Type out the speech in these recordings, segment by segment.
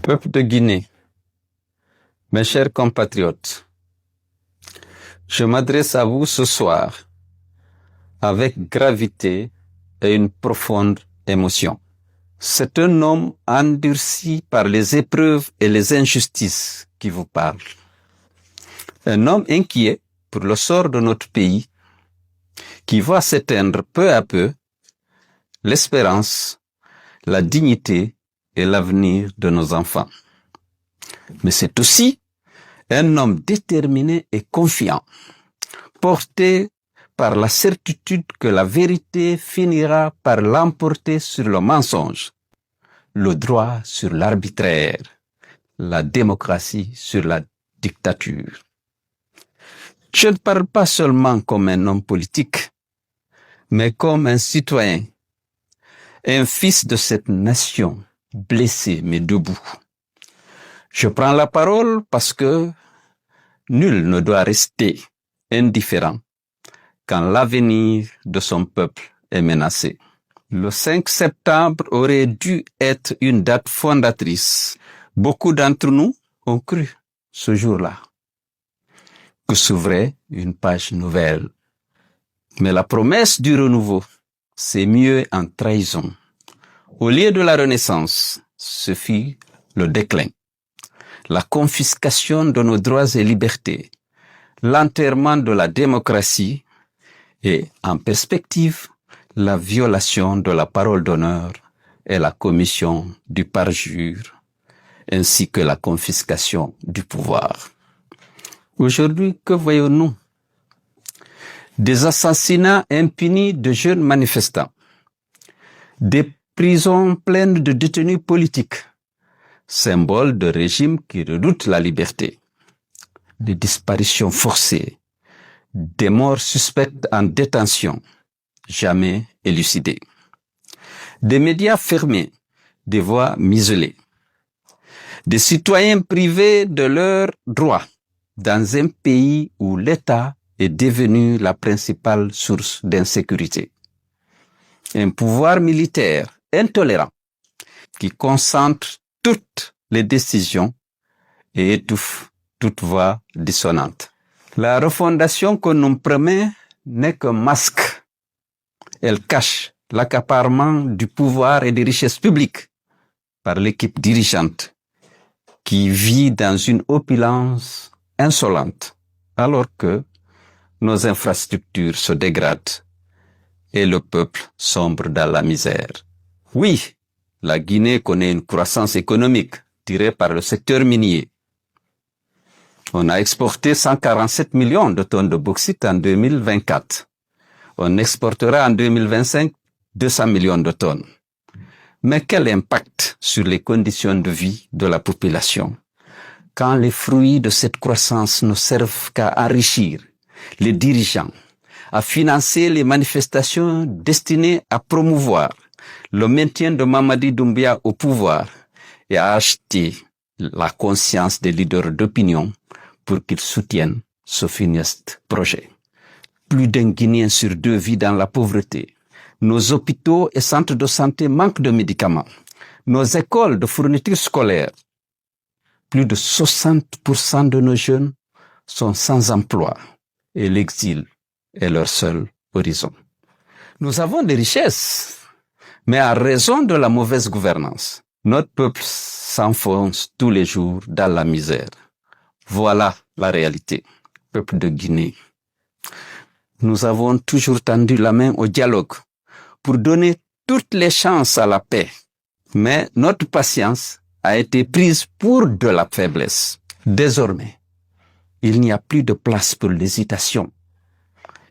Peuple de Guinée, mes chers compatriotes, je m'adresse à vous ce soir avec gravité et une profonde émotion. C'est un homme endurci par les épreuves et les injustices qui vous parle. Un homme inquiet pour le sort de notre pays qui voit s'éteindre peu à peu l'espérance, la dignité et l'avenir de nos enfants. Mais c'est aussi un homme déterminé et confiant, porté par la certitude que la vérité finira par l'emporter sur le mensonge, le droit sur l'arbitraire, la démocratie sur la dictature. Je ne parle pas seulement comme un homme politique, mais comme un citoyen, un fils de cette nation, blessé mais debout. Je prends la parole parce que nul ne doit rester indifférent quand l'avenir de son peuple est menacé. Le 5 septembre aurait dû être une date fondatrice. Beaucoup d'entre nous ont cru ce jour-là que s'ouvrait une page nouvelle. Mais la promesse du renouveau s'est muée en trahison. Au lieu de la renaissance, ce fut le déclin, la confiscation de nos droits et libertés, l'enterrement de la démocratie et, en perspective, la violation de la parole d'honneur et la commission du parjure, ainsi que la confiscation du pouvoir. Aujourd'hui, que voyons-nous? Des assassinats impunis de jeunes manifestants, des prisons pleines de détenus politiques, symbole de régimes qui redoutent la liberté, des disparitions forcées, des morts suspectes en détention, jamais élucidées, des médias fermés, des voix muselées, des citoyens privés de leurs droits dans un pays où l'État est devenu la principale source d'insécurité. Un pouvoir militaire intolérant qui concentre toutes les décisions et étouffe toute voix dissonante. La refondation qu'on nous promet n'est qu'un masque. Elle cache l'accaparement du pouvoir et des richesses publiques par l'équipe dirigeante qui vit dans une opulence insolente alors que nos infrastructures se dégradent et le peuple sombre dans la misère. Oui, la Guinée connaît une croissance économique tirée par le secteur minier. On a exporté 147 millions de tonnes de bauxite en 2024. On exportera en 2025 200 millions de tonnes. Mais quel impact sur les conditions de vie de la population quand les fruits de cette croissance ne servent qu'à enrichir les dirigeants, à financer les manifestations destinées à promouvoir le maintien de Mamadi Doumbouya au pouvoir et à acheter la conscience des leaders d'opinion pour qu'ils soutiennent ce funeste projet. Plus d'un Guinéen sur deux vit dans la pauvreté. Nos hôpitaux et centres de santé manquent de médicaments. Nos écoles de fournitures scolaires, plus de 60% de nos jeunes sont sans emploi et l'exil est leur seul horizon. Nous avons des richesses, mais à raison de la mauvaise gouvernance, notre peuple s'enfonce tous les jours dans la misère. Voilà la réalité, peuple de Guinée. Nous avons toujours tendu la main au dialogue pour donner toutes les chances à la paix. Mais notre patience a été prise pour de la faiblesse. Désormais, il n'y a plus de place pour l'hésitation.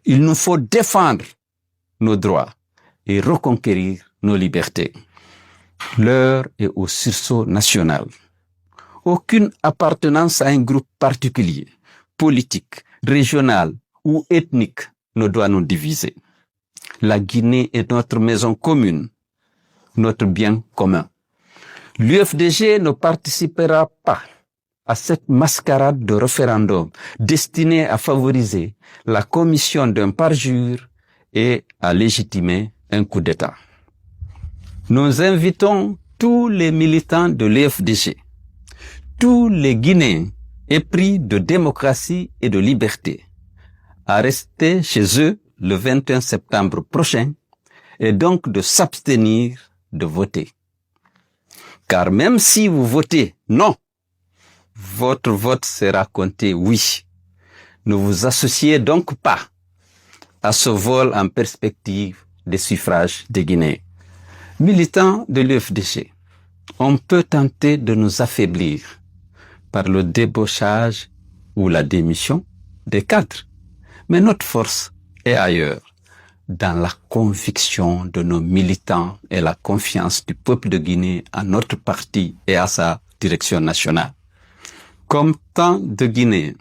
Il nous faut défendre nos droits et reconquérir nos libertés. L'heure est au sursaut national. Aucune appartenance à un groupe particulier, politique, régional ou ethnique ne doit nous diviser. La Guinée est notre maison commune, notre bien commun. L'UFDG ne participera pas à cette mascarade de référendum destinée à favoriser la commission d'un parjure et à légitimer un coup d'État. Nous invitons tous les militants de l'UFDG tous les Guinéens épris de démocratie et de liberté à rester chez eux le 21 septembre prochain et donc de s'abstenir de voter. Car même si vous votez non, votre vote sera compté oui. Ne vous associez donc pas à ce vol en perspective des suffrages des Guinéens. Militants de l'UFDG, on peut tenter de nous affaiblir par le débauchage ou la démission des cadres. Mais notre force est ailleurs, dans la conviction de nos militants et la confiance du peuple de Guinée à notre parti et à sa direction nationale. Comme tant de Guinéens,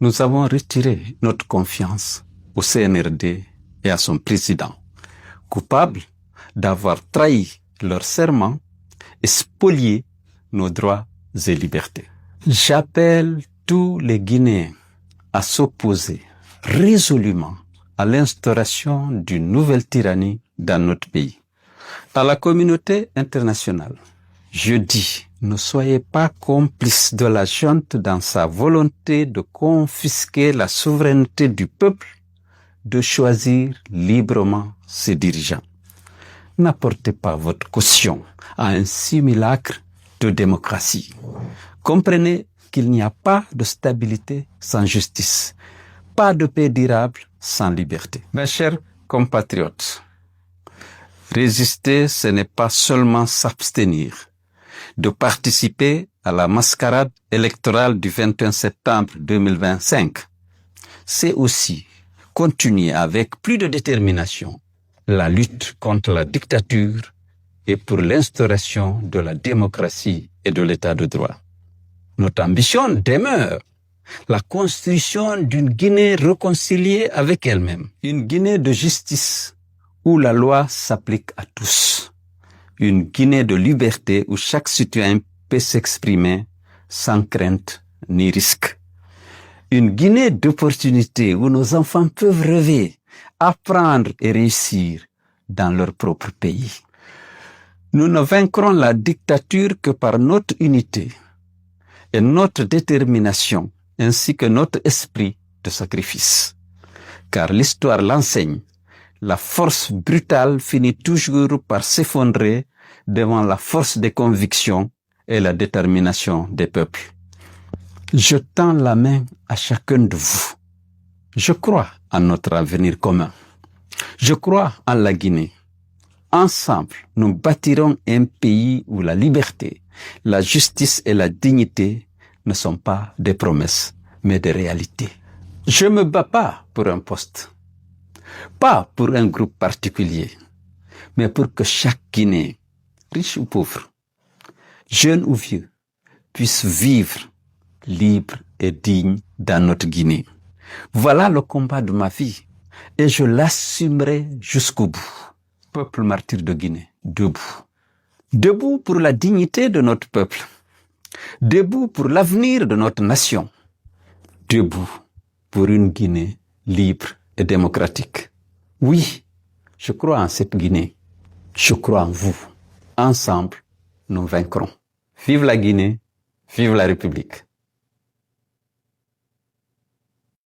nous avons retiré notre confiance au CNRD et à son président, coupables d'avoir trahi leur serment et spolié nos droits et libertés. J'appelle tous les Guinéens à s'opposer résolument à l'instauration d'une nouvelle tyrannie dans notre pays. À la communauté internationale, je dis, ne soyez pas complices de la junte dans sa volonté de confisquer la souveraineté du peuple, de choisir librement ses dirigeants. N'apportez pas votre caution à un simulacre de démocratie. Comprenez qu'il n'y a pas de stabilité sans justice, pas de paix durable sans liberté. Mes chers compatriotes, résister, ce n'est pas seulement s'abstenir de participer à la mascarade électorale du 21 septembre 2025. C'est aussi continuer avec plus de détermination la lutte contre la dictature et pour l'instauration de la démocratie et de l'état de droit. Notre ambition demeure la construction d'une Guinée réconciliée avec elle-même, une Guinée de justice où la loi s'applique à tous, une Guinée de liberté où chaque citoyen peut s'exprimer sans crainte ni risque, une Guinée d'opportunités où nos enfants peuvent rêver, apprendre et réussir dans leur propre pays. Nous ne vaincrons la dictature que par notre unité et notre détermination, ainsi que notre esprit de sacrifice. Car l'histoire l'enseigne, la force brutale finit toujours par s'effondrer devant la force des convictions et la détermination des peuples. Je tends la main à chacun de vous. Je crois en notre avenir commun. Je crois en la Guinée. Ensemble, nous bâtirons un pays où la liberté, la justice et la dignité ne sont pas des promesses, mais des réalités. Je me bats pas pour un poste, pas pour un groupe particulier, mais pour que chaque Guinéen, riche ou pauvre, jeune ou vieux, puisse vivre libre et digne dans notre Guinée. Voilà le combat de ma vie et je l'assumerai jusqu'au bout. Peuple martyr de Guinée, debout. Debout pour la dignité de notre peuple. Debout pour l'avenir de notre nation. Debout pour une Guinée libre et démocratique. Oui, je crois en cette Guinée. Je crois en vous. Ensemble, nous vaincrons. Vive la Guinée, vive la République.